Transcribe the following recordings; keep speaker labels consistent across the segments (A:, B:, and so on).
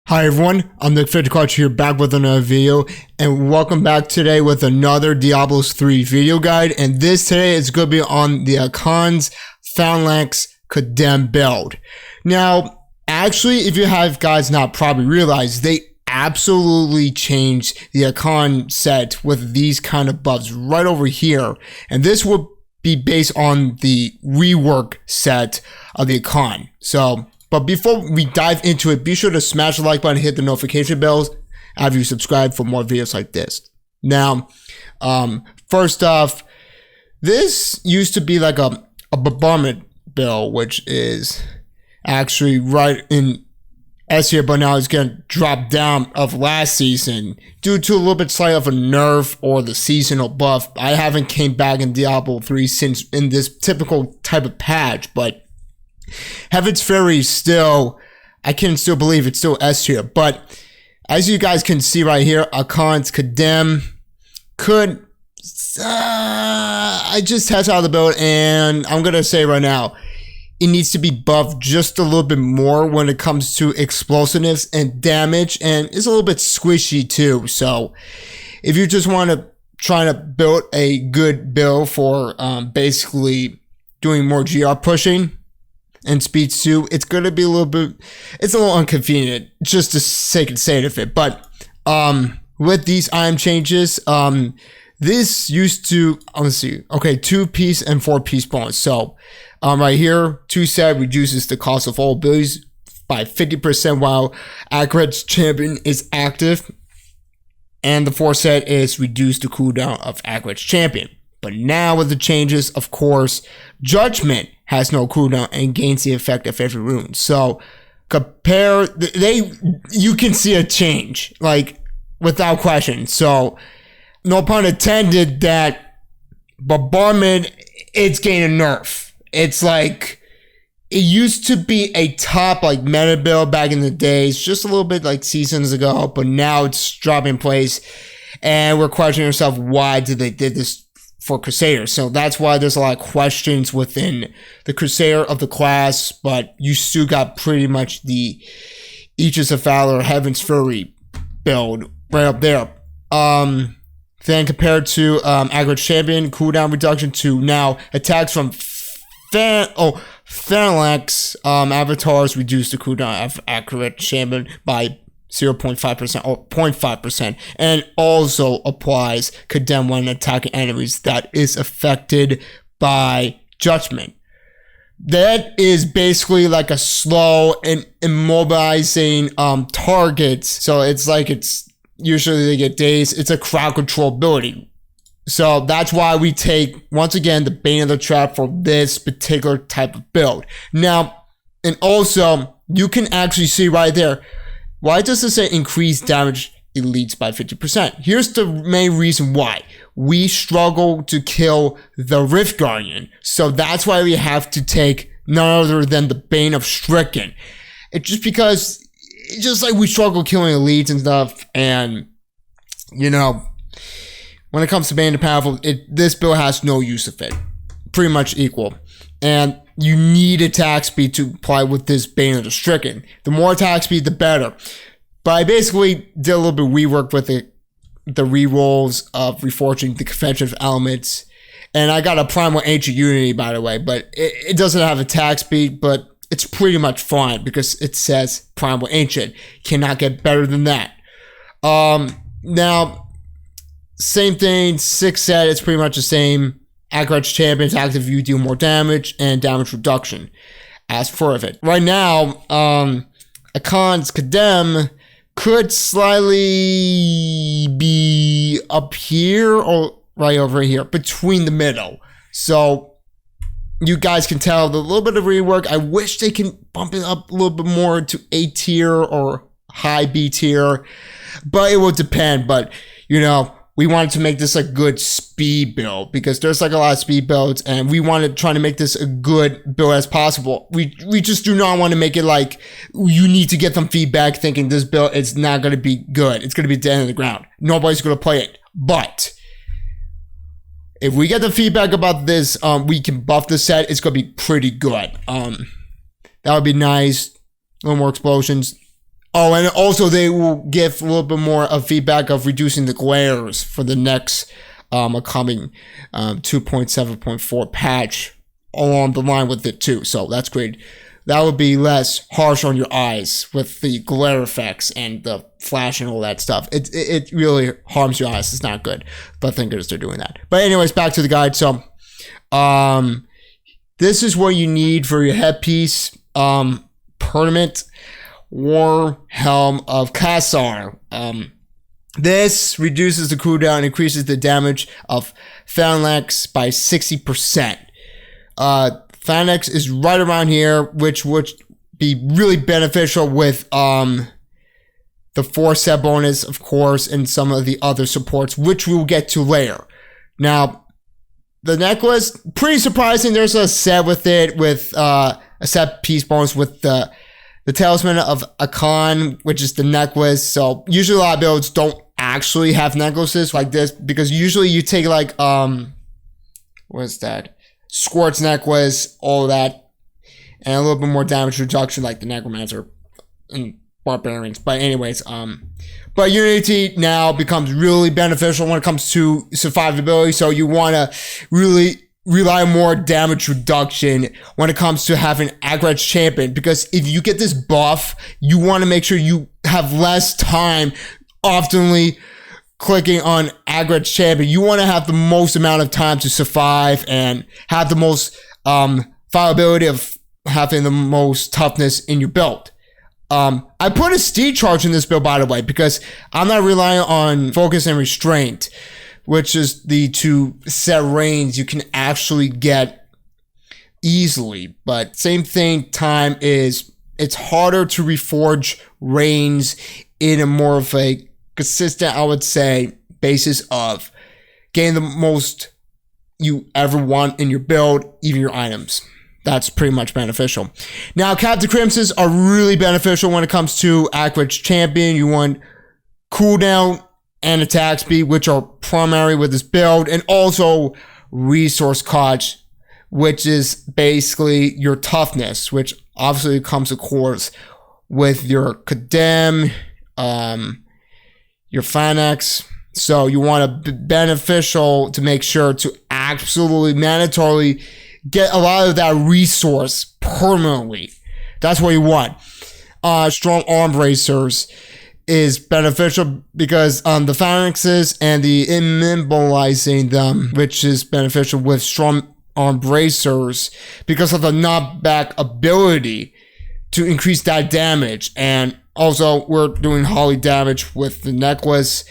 A: Hi everyone, I'm the Ventiquattro here, back with another video, and welcome back today with another Diablo 3 video guide. And this today is going to be on the Akkhan Phalanx Cursader build. Now, actually, if you have guys not probably realized, they absolutely changed the Akkhan set with these kind of buffs right over here, and this will be based on the rework set of the Akkhan. But before we dive into it, be sure to smash the like button, hit the notification bells after you subscribe for more videos like this. Now, first off, this used to be like a bombardment build, which is actually right in S here, but now it's going to drop down of last season due to a little bit slight of a nerf or the seasonal buff. I haven't came back in Diablo 3 since in this typical type of patch, but Heaven's Fury still, I can still believe it's still S tier. But as you guys can see right here, Akkhan Cursader could, I just tested out the build, and I'm going to say right now, it needs to be buffed just a little bit more when it comes to explosiveness and damage, and it's a little bit squishy too. So if you just want to try to build a good build for basically doing more GR pushing and speed too, it's going to be a little bit, it's a little inconvenient just to sake and say of it. But with these item changes, this used to, let's see, okay, 2-piece and 4-piece bonus. So right here, 2 set reduces the cost of all abilities by 50% while Akkhan's champion is active, and the 4 set is reduced the cooldown of Akkhan's champion. But now with the changes, of course, Judgment has no cooldown and gains the effect of every rune. So compare, you can see a change, like without question. So no pun intended that bombardment, it's gaining nerf. It's like, it used to be a top like meta build back in the days, just a little bit like seasons ago, but now it's dropping in place, and we're questioning ourselves, why did they did this for Crusader? So that's why there's a lot of questions within the Crusader of the class, but you still got pretty much the Aegis of Valor, Heaven's Fury build right up there. Then compared to Akkhan's champion, cooldown reduction to now attacks from Phalanx avatars reduce the cooldown of Akkhan's champion by 0.5% or 0.5%, and also applies condemn when attacking enemies that is affected by Judgment. That is basically like a slow and immobilizing targets. So it's like, it's usually they get dazed. It's a crowd control ability. So that's why we take, once again, the bane of the trap for this particular type of build. Now, and also, you can actually see right there, why does it say increase damage elites by 50%? Here's the main reason why. We struggle to kill the Rift Guardian. So that's why we have to take none other than the Bane of Stricken. It's just because, it's just like we struggle killing elites and stuff. And, you know, when it comes to Bane of Powerful, this build has no use of it. Pretty much equal. And you need attack speed to apply with this Bane of the Stricken. The more attack speed, the better. But I basically did a little bit of rework with the rerolls of reforging the convention of elements. And I got a Primal Ancient Unity, by the way. But it doesn't have attack speed, but it's pretty much fine because it says Primal Ancient. Cannot get better than that. Now, same thing, 6 set, it's pretty much the same. Akkhan's champion's active, you deal more damage and damage reduction as for it. Right now, Akkhan's Cursader could slightly be up here or right over here, between the middle. So you guys can tell the little bit of rework. I wish they can bump it up a little bit more to A tier or high B tier, but it will depend. But you know, we wanted to make this a good speed build because there's like a lot of speed builds, and we wanted to try to make this a good build as possible. We just do not want to make it like you need to get them feedback thinking this build is not going to be good. It's going to be dead in the ground. Nobody's going to play it. But if we get the feedback about this, we can buff the set. It's going to be pretty good. That would be nice. A little more explosions. Oh, and also they will give a little bit more of feedback of reducing the glares for the next upcoming 2.7.4 patch along the line with it too. So that's great. That would be less harsh on your eyes with the glare effects and the flash and all that stuff. It really harms your eyes. It's not good. But thank goodness they're doing that. But anyways, back to the guide. So this is what you need for your headpiece. Permanent War Helm of Cassar. This reduces the cooldown and increases the damage of Phalanx by 60%. Phalanx is right around here, which would be really beneficial with the 4 set bonus, of course, and some of the other supports, which we'll get to later. Now, the necklace, pretty surprising. There's a set with it, with a set piece bonus with the Talisman of Akkhan, which is the necklace. So usually a lot of builds don't actually have necklaces like this, because usually you take like, what is that? Squirt's necklace, all that, and a little bit more damage reduction like the Necromancer and Barbarians. But anyways, but Unity now becomes really beneficial when it comes to survivability. So you want to really rely on more damage reduction when it comes to having Aggregate Champion, because if you get this buff, you want to make sure you have less time oftenly clicking on Aggregate Champion. You want to have the most amount of time to survive and have the most viability of having the most toughness in your build. I put a Steed Charge in this build, by the way, because I'm not relying on Focus and Restraint, which is the 2 set reigns you can actually get easily. But same thing, time is, it's harder to reforge reigns in a more of a consistent, I would say, basis of getting the most you ever want in your build, even your items. That's pretty much beneficial. Now, Captive Crimsons are really beneficial when it comes to Aggregate Champion. You want cooldown and attack speed, which are primary with this build, and also Resource Cost, which is basically your toughness, which obviously comes, of course, with your Condemn, your Phalanx. So you want to be beneficial to make sure to absolutely mandatorily get a lot of that resource permanently. That's what you want. Strong Arm Bracers is beneficial because the Phalanxes and the immobilizing them, which is beneficial with Strong Arm Bracers because of the knockback ability to increase that damage. And also, we're doing Holly damage with the necklace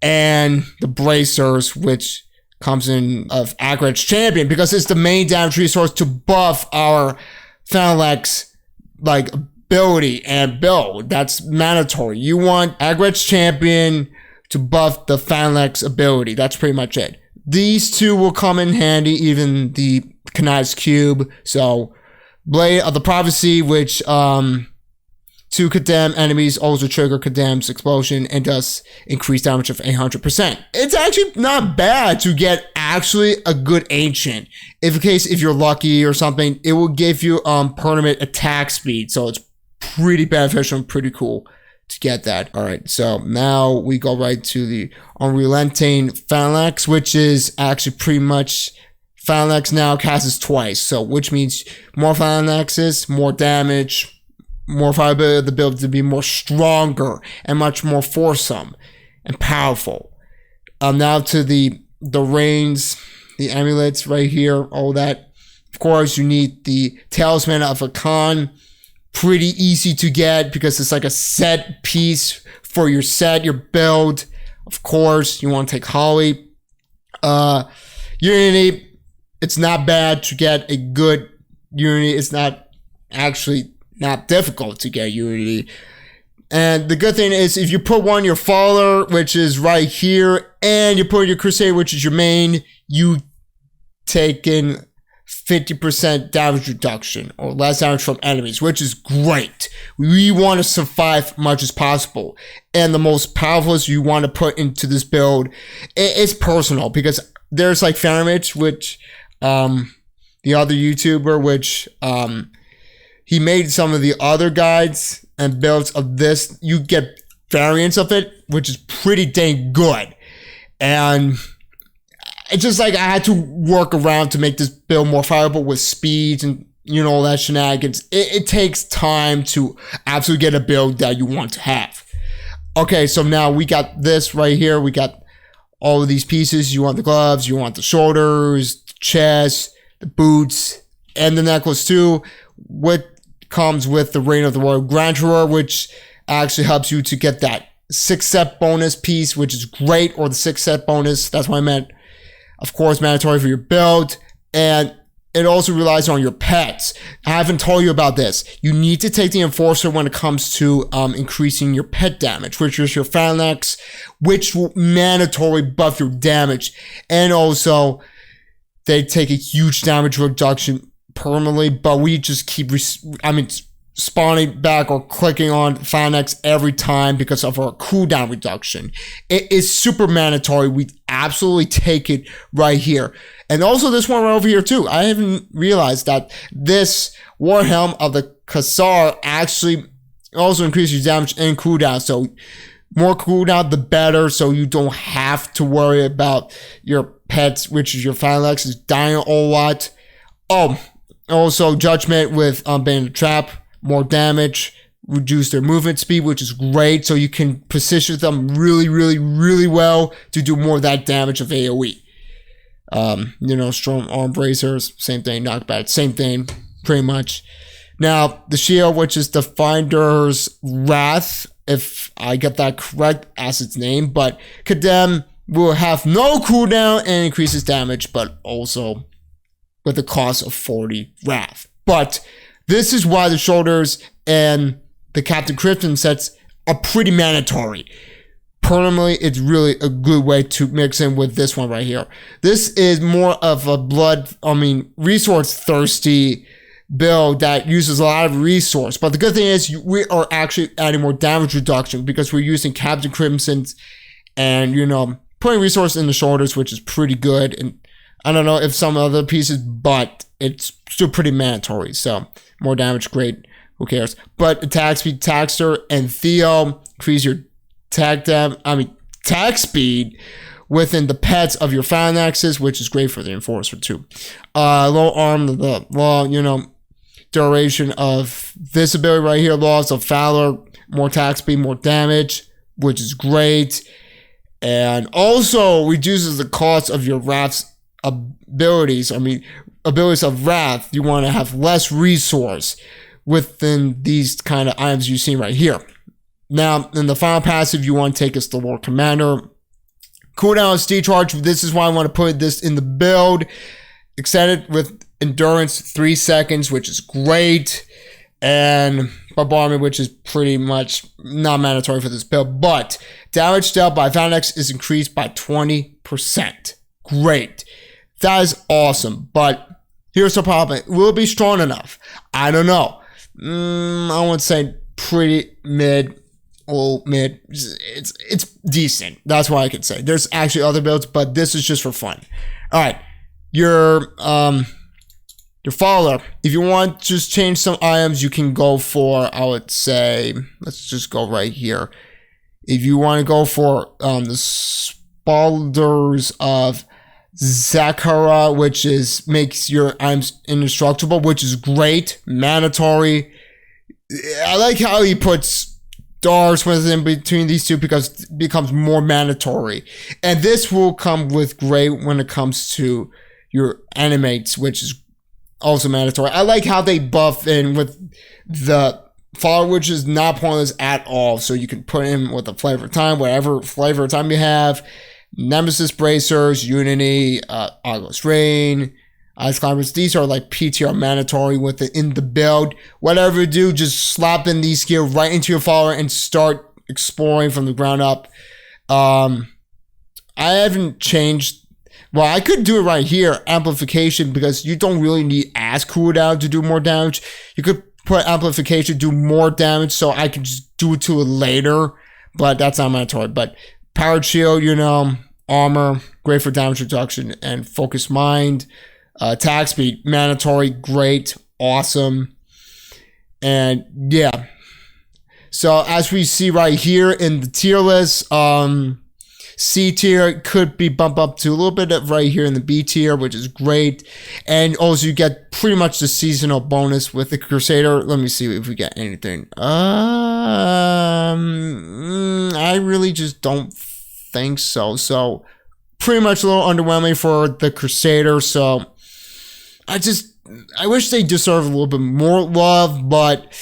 A: and the bracers, which comes in of Aggregate Champion, because it's the main damage resource to buff our Phalanx like ability and build. That's mandatory. You want Aggregate Champion to buff the Phalanx ability. That's pretty much it. These two will come in handy, even the Knight's Cube. So, Blade of the Prophecy, which to condemn enemies also trigger condemns explosion and does increase damage of 800%. It's actually not bad to get actually a good ancient. If you're lucky or something, it will give you permanent attack speed. So it's pretty beneficial and pretty cool to get that. All right, so now we go right to the Unrelenting Phalanx, which is actually pretty much Phalanx now casts twice. So which means more Phalanxes, more damage, more viability of the build to be more stronger and much more foursome and powerful. Now to the reins, the amulets right here, all that. Of course, you need the Talisman of Akkhan. Pretty easy to get because it's like a set piece for your set, your build. Of course, you want to take Holly. Unity, it's not bad to get a good Unity. It's not actually not difficult to get Unity. And the good thing is if you put one your Faller, which is right here, and you put your Crusader, which is your main, you take in 50% damage reduction or less damage from enemies, which is great. We want to survive much as possible. And the most powerful you want to put into this build is personal, because there's like Faramich, which the other YouTuber, which he made some of the other guides and builds of this, you get variants of it, which is pretty dang good. And it's just like I had to work around to make this build more fireable with speeds and, you know, all that shenanigans. It takes time to absolutely get a build that you want to have. Okay, so now we got this right here. We got all of these pieces. You want the gloves, you want the shoulders, the chest, the boots, and the necklace too. What comes with the Reign of the Royal Grandeur, which actually helps you to get that 6-set bonus piece, which is great, or the 6-set bonus. That's what I meant. Of course, mandatory for your build. And it also relies on your pets. I haven't told you about this. You need to take the Enforcer when it comes to increasing your pet damage, which is your Phalanx, which will mandatory buff your damage. And also, they take a huge damage reduction permanently, but we just keep, spawning back or clicking on Phalanx every time because of our cooldown reduction. It is super mandatory. We absolutely take it right here. And also this one right over here too. I haven't realized that this War Helm of the Cursader actually also increases damage and cooldown. So more cooldown, the better. So you don't have to worry about your pets, which is your Phalanx, is dying a lot. Oh, also Judgment with Bandit Trap. More damage, reduce their movement speed, which is great. So you can position them really, really, really well to do more of that damage of AoE. Strong arm bracers, same thing, knockback, same thing, pretty much. Now, the shield, which is the Finder's Wrath, if I get that correct as its name, but Condemn will have no cooldown and increases damage, but also with the cost of 40 Wrath. But this is why the shoulders and the Captain Krypton sets are pretty mandatory. Permanently, it's really a good way to mix in with this one right here. This is more of a resource thirsty build that uses a lot of resource. But the good thing is we are actually adding more damage reduction because we're using Captain Crimson's and, putting resource in the shoulders, which is pretty good. And I don't know if some other pieces, but it's still pretty mandatory. So more damage, great. Who cares? But attack speed, Taxter, and Theo increase your attack speed within the pets of your Phalanxes, which is great for the Enforcer too. Low arm, the long, duration of this ability right here, Laws of Valor, more attack speed, more damage, which is great. And also reduces the cost of your Wrath's abilities. Abilities of Wrath, you want to have less resource within these kind of items you see right here. Now, in the final passive, you want to take us the Lord Commander. Cooldown is Decharge. This is why I want to put this in the build. Extended with Endurance 3 seconds, which is great. And Bombardment, which is pretty much not mandatory for this build. But damage dealt by Phalanx is increased by 20%. Great. That is awesome. But here's the problem. Will it be strong enough? I don't know. I would say pretty mid. It's decent. That's what I could say. There's actually other builds, but this is just for fun. All right. Your follower. If you want to just change some items, you can go for, I would say, let's just go right here. If you want to go for the Spalders of Zakara, which makes your items indestructible, which is great, mandatory. I like how he puts stars within between these two because it becomes more mandatory. And this will come with great when it comes to your animates, which is also mandatory. I like how they buff in with the follower, which is not pointless at all. So you can put in with a flavor of time, whatever flavor of time you have. Nemesis Bracers, Unity, August Rain, Ice Climbers. These are like PTR mandatory in the build. Whatever you do, just slap in these skills right into your follower and start exploring from the ground up. I haven't changed. Well, I could do it right here, amplification, because you don't really need as cooldown to do more damage. You could put amplification, do more damage, so I can just do it to it later, but that's not mandatory. But Powered Shield, armor, great for damage reduction and focused mind. Attack speed, mandatory, great, awesome. And yeah, So as we see right here in the tier list, C tier could be bumped up to a little bit of right here in the B tier, which is great. And also you get pretty much the seasonal bonus with the Crusader. Let me see if we get anything. I really just don't think so. So pretty much a little underwhelming for the Crusader. So I wish they deserve a little bit more love, but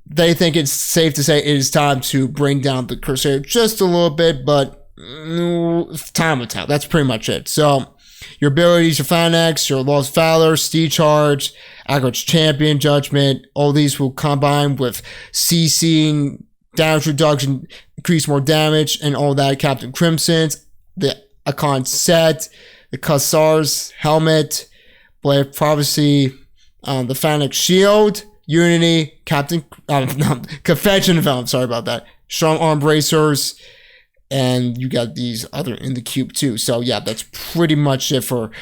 A: they think it's safe to say it is time to bring down the Crusader just a little bit, but time will tell. That's pretty much it. So your abilities, your Phalanx, your Lost Valor, Steed Charge, Aggregate Champion, Judgment, all these will combine with CCing, damage reduction, increase more damage, and all that. Captain Crimson's, the Akkhan set, the Cursar's helmet, Blade of Prophecy, the Phalanx Shield, Unity, Confession of Elm, sorry about that, Strong Arm Bracers, and you got these other in the cube too. So yeah, that's pretty much it for,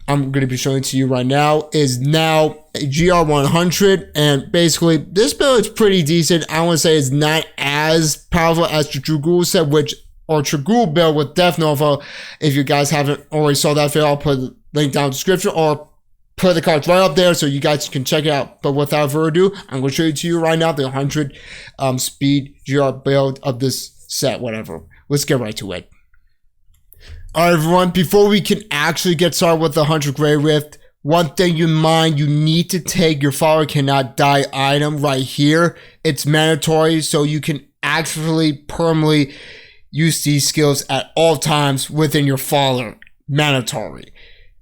A: I'm going to be showing to you right now, is now a GR100, and basically this build is pretty decent. I want to say it's not as powerful as the Dragool set, or Dragool build with Death Nova. If you guys haven't already saw that video, I'll put the link down in the description, or put the cards right up there so you guys can check it out. But without further ado, I'm going to show you to you right now the 100 speed GR build of this set, whatever. Let's get right to it. Alright everyone, before we can actually get started with the 100 Grey Rift, one thing in mind, you need to take your follower cannot die item right here. It's mandatory, so you can actually permanently use these skills at all times within your follower. Mandatory.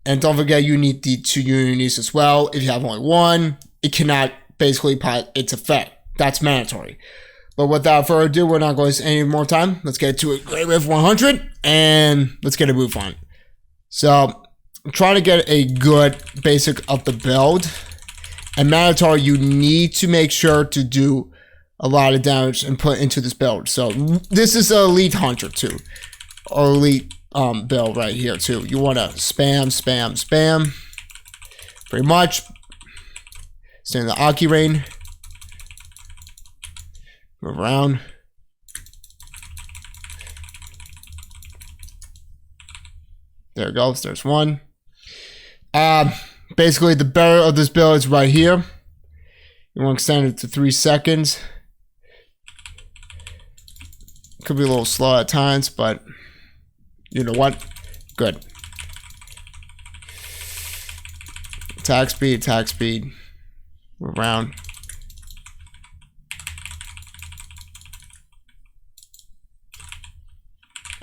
A: And don't forget, you need the 2 unities as well. If you have only one, it cannot basically apply its effect. That's mandatory. But without further ado, we're not going to waste any more time. Let's get to a Grey Rift 100 and let's get a move on. So, I'm trying to get a good basic of the build. And mandatory, you need to make sure to do a lot of damage and put into this build. So, this is an elite hunter too. Or elite build right here too. You want to spam, spam, spam. Pretty much. Stay in the Aki Rain. Move around. There it goes. There's one. Basically, the better of this build is right here. You want to extend it to 3 seconds. Could be a little slow at times, but you know what? Good. Attack speed, attack speed. Move around.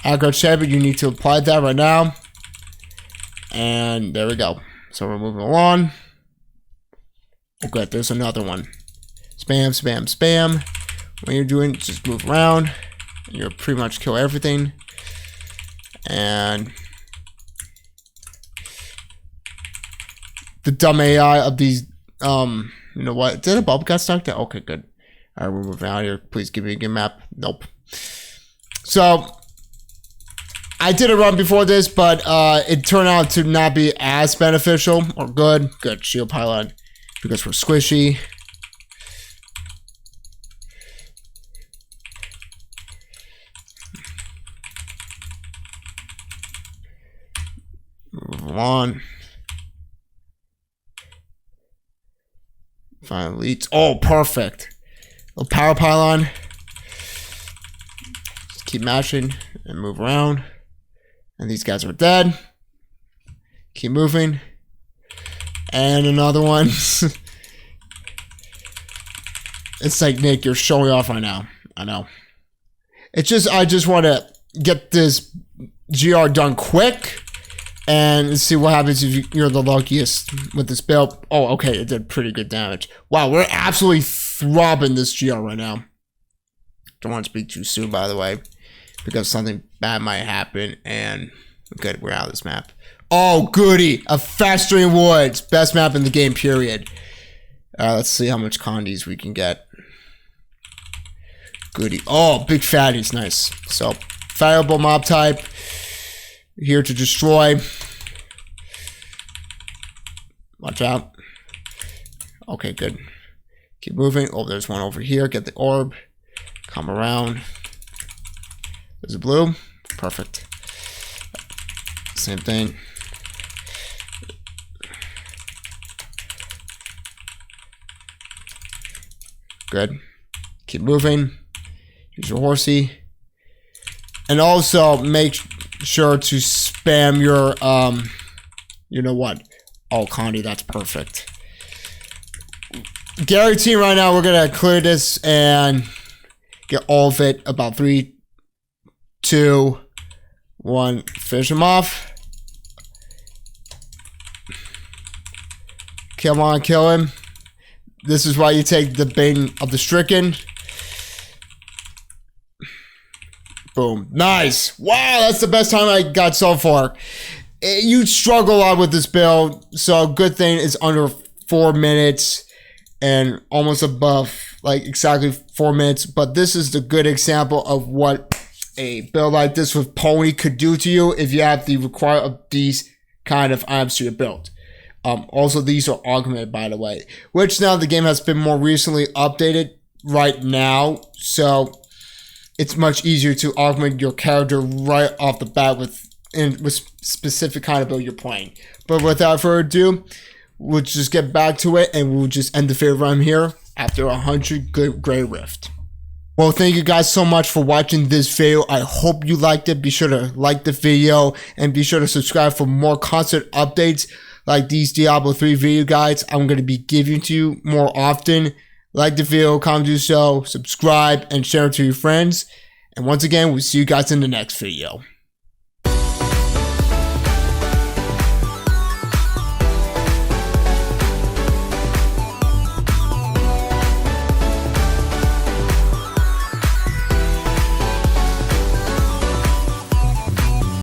A: Aggro Champion, you need to apply that right now. And there we go. So we're moving along. Oh good, there's another one. Spam, spam, spam. When you're doing, just move around. You'll pretty much kill everything. And the dumb AI of these, you know what? Did a bulb got stuck there? Okay, good. Alright, we're moving out here. Please give me a good map. Nope. So I did a run before this, but it turned out to not be as beneficial or good. Good shield pylon because we're squishy. Move on. Find elites. Oh, perfect. A power pylon. Just keep mashing and move around. And these guys are dead. Keep moving. And another one. It's like, Nick, you're showing off right now. I know. It's just, I just want to get this GR done quick. And see what happens if you're the luckiest with this build. Oh, okay, it did pretty good damage. Wow, we're absolutely throbbing this GR right now. Don't want to speak too soon, by the way, because something bad might happen. And good, we're out of this map. Oh, goody, a Festering Woods, best map in the game, period. Let's see how much condies we can get. Goody. Oh, big fatties, nice. So, fireable mob type. Here to destroy. Watch out. Okay, good. Keep moving. Oh, there's one over here. Get the orb. Come around. Is it blue? Perfect. Same thing. Good. Keep moving. Use your horsey. And also make sure to spam your, you know what? Oh, Connie, that's perfect. Guarantee right now we're going to clear this and get all of it. About 3, 2, 1. Finish him off. Come on, kill him. This is why you take the bane of the stricken. Boom. Nice. Wow, that's the best time I got so far. You struggle a lot with this build, so good thing it's under 4 minutes and almost above, like exactly 4 minutes. But this is the good example of what a build like this with Pony could do to you if you have the requirement of these kind of items to your build. Also, these are augmented, by the way, which now the game has been more recently updated right now, so it's much easier to augment your character right off the bat with specific kind of build you're playing. But without further ado, we'll just get back to it, and we'll just end the video run here after 100 good Grey Rift. Well, thank you guys so much for watching this video. I hope you liked it. Be sure to like the video and be sure to subscribe for more constant updates like these Diablo 3 video guides I'm going to be giving to you more often. Like the video, comment, do so, subscribe, and share it to your friends. And once again, we'll see you guys in the next video.